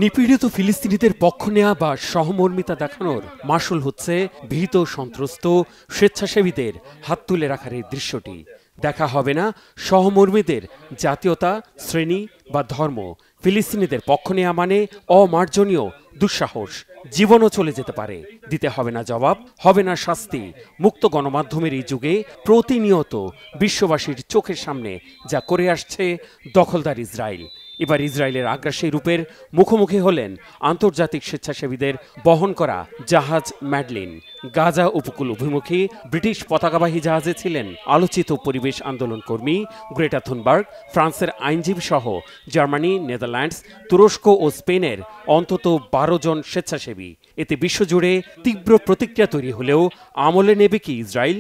নিপীড়িত ফিলিস্তিনিদের পক্ষ নেওয়া বা সহমর্মিতা দেখানোর মাসুল হচ্ছে ভীত সন্ত্রস্ত স্বেচ্ছাসেবীদের হাত তুলে রাখার এই দৃশ্যটি। দেখা হবে না সহমর্মীদের জাতীয়তা, শ্রেণী বা ধর্ম। ফিলিস্তিনিদের পক্ষ নেওয়া মানে অমার্জনীয় দুঃসাহস, জীবনও চলে যেতে পারে। দিতে হবে না জবাব, হবে না শাস্তি। মুক্ত গণমাধ্যমের এই যুগে প্রতিনিয়ত বিশ্ববাসীর চোখের সামনে যা করে আসছে দখলদার ইসরায়েল। এবার ইসরায়েলের আগ্রাসী রূপের মুখোমুখি হলেন আন্তর্জাতিক স্বেচ্ছাসেবীদের বহন করা জাহাজ ম্যাডলিন। গাজা উপকূল অভিমুখী ব্রিটিশ পতাকাবাহী জাহাজে ছিলেন আলোচিত পরিবেশ আন্দোলন কর্মী গ্রেটা থুনবার্গ, ফ্রান্সের আইনজীবী সহ জার্মানি, নেদারল্যান্ডস, তুরস্ক ও স্পেনের অন্তত 12 জন স্বেচ্ছাসেবী। এতে বিশ্বজুড়ে তীব্র প্রতিক্রিয়া তৈরি হলেও আমলে নেবে কি ইসরায়েল?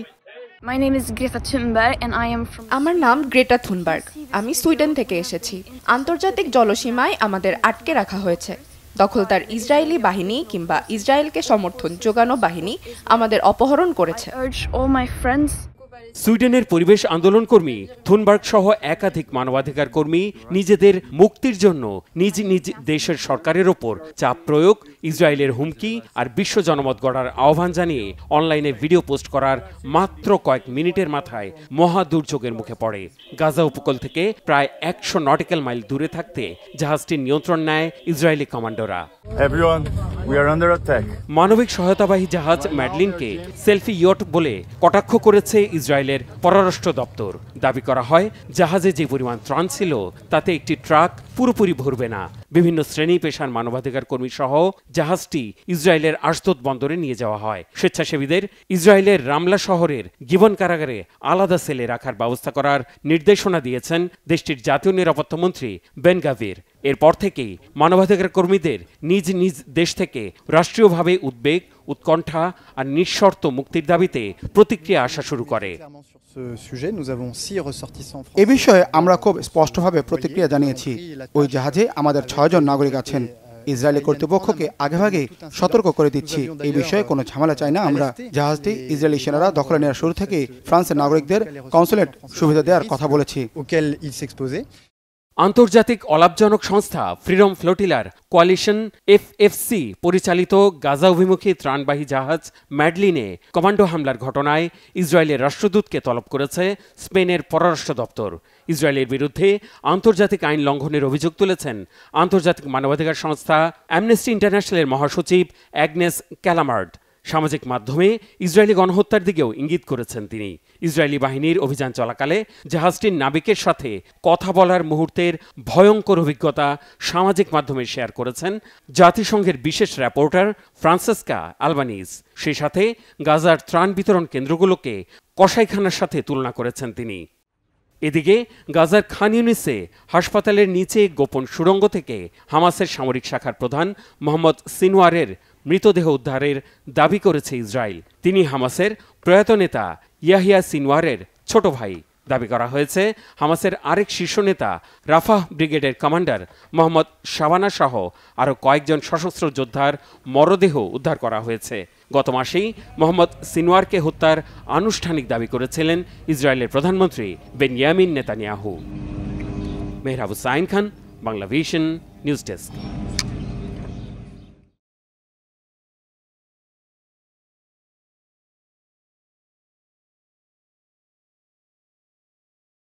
আমার নাম গ্রেটা থুনবার্গ। আমি সুইডেন থেকে এসেছি। আন্তর্জাতিক জলসীমায় আমাদের আটকে রাখা হয়েছে। দখলদার ইসরায়েলি বাহিনী কিংবা ইসরায়েলকে সমর্থন যোগানো বাহিনী আমাদের অপহরণ করেছে। সুইডেনের পরিবেশ আন্দোলন কর্মী থুনবার্গ সহ একাধিক মানবাধিকার কর্মী নিজেদের মুক্তির জন্য নিজ নিজ দেশের সরকারের ওপর চাপ প্রয়োগ, ইসরায়েলের হুমকি আর বিশ্ব জনমত গড়ার আহ্বান জানিয়ে অনলাইনে ভিডিও পোস্ট করার মাত্র কয়েক মিনিটের মাথায় মহা দুর্যোগের মুখে পড়ে। গাজা উপকূল থেকে প্রায় 100 নটিক্যাল মাইল দূরে থাকতে জাহাজটির নিয়ন্ত্রণ নেয় ইসরায়েলি কমান্ডোরা। মানবিক সহায়তাবাহী জাহাজ ম্যাডলিনকে সেলফি ইয়ট বলে কটাক্ষ করেছে ইসরায়েলের পররাষ্ট্র দপ্তর। দাবি করা হয় জাহাজে যে পরিমাণ ত্রাণ ছিল তাতে একটি ট্রাক পুরোপুরি ভরবে না। বিভিন্ন শ্রেণী পেশার মানবাধিকার কর্মী সহ জাহাজটি ইসরায়েলের আশদোদ বন্দরে নিয়ে যাওয়া হয়। স্বেচ্ছাসেবীদের ইসরায়েলের রামলা শহরের গিবন কারাগারে আলাদা সেলে রাখার ব্যবস্থা করার নির্দেশনা দিয়েছেন দেশটির জাতীয় নিরাপত্তা মন্ত্রী বেন গাভির। এরপর থেকেই মানবাধিকার কর্মীদের নিজ নিজ দেশ থেকে রাষ্ট্রীয়ভাবে উদ্বেগ, উৎকণ্ঠা আর নিঃশর্ত মুক্তির দাবিতে প্রতিক্রিয়া আসা শুরু করে। এ বিষয়ে আমরা খুব স্পষ্টভাবে প্রতিক্রিয়া জানিয়েছি। ওই জাহাজে আমাদের 6 জন নাগরিক আছেন। ইসরায়েলি কর্তৃপক্ষকে আগেভাগে সতর্ক করে দিচ্ছি, এই বিষয়ে কোনো ঝামেলা চাই না আমরা। জাহাজটি ইসরায়েলি সেনারা দখলে নেওয়ার শুরু থেকে ফ্রান্সের নাগরিকদের কনসুলেট সুবিধা দেওয়ার কথা বলেছি। আন্তর্জাতিক অলাভজনক সংস্থা ফ্রিডম ফ্লোটিলার কোয়ালিশন FFC পরিচালিত গাজা অভিমুখী ত্রাণবাহী জাহাজ ম্যাডলিনে কমান্ডো হামলার ঘটনায় ইসরায়েলের রাষ্ট্রদূতকে তলব করেছে স্পেনের পররাষ্ট্র দপ্তর। ইসরায়েলের বিরুদ্ধে আন্তর্জাতিক আইন লঙ্ঘনের অভিযোগ তুলেছেন আন্তর্জাতিক মানবাধিকার সংস্থা অ্যামনেস্টি ইন্টারন্যাশনালের মহাসচিব অ্যাগনেস ক্যালামার্ড। সামাজিক মাধ্যমে ইসরায়েলি গণহত্যার দিকেও ইঙ্গিত করেছেন তিনি। ইসরায়েলি বাহিনীর অভিযান চলাকালে জাহাজটির নাবিকের সাথে কথা বলার মুহূর্তের ভয়ঙ্কর অভিজ্ঞতা সামাজিক মাধ্যমে শেয়ার করেছেন জাতিসংঘের বিশেষ রিপোর্টার ফ্রান্সেসকা আলবানিজ। সেই সাথে গাজার ত্রাণ বিতরণ কেন্দ্রগুলোকে কসাইখানার সাথে তুলনা করেছেন তিনি। এদিকে গাজার খান ইউনিসে হাসপাতালের নিচে গোপন সুড়ঙ্গ থেকে হামাসের সামরিক শাখার প্রধান মোহাম্মদ সিনওয়ারের মৃতদেহ উদ্ধারের দাবি করেছে ইসরায়েল। তিনি হামাসের প্রয়াত নেতা ইয়াহিয়া সিনওয়ারের ছোট ভাই। দাবি করা হয়েছে হামাসের আরেক শীর্ষ নেতা রাফাহ ব্রিগেডের কমান্ডার মোহাম্মদ শাবানা সহ আরও কয়েকজন সশস্ত্র যোদ্ধার মরদেহ উদ্ধার করা হয়েছে। গত মাসেই মোহাম্মদ সিনওয়ারকে হত্যার আনুষ্ঠানিক দাবি করেছিলেন ইসরায়েলের প্রধানমন্ত্রী Benjamin Netanyahu. Mehrab Hussain Khan, Bangla vision, news desk.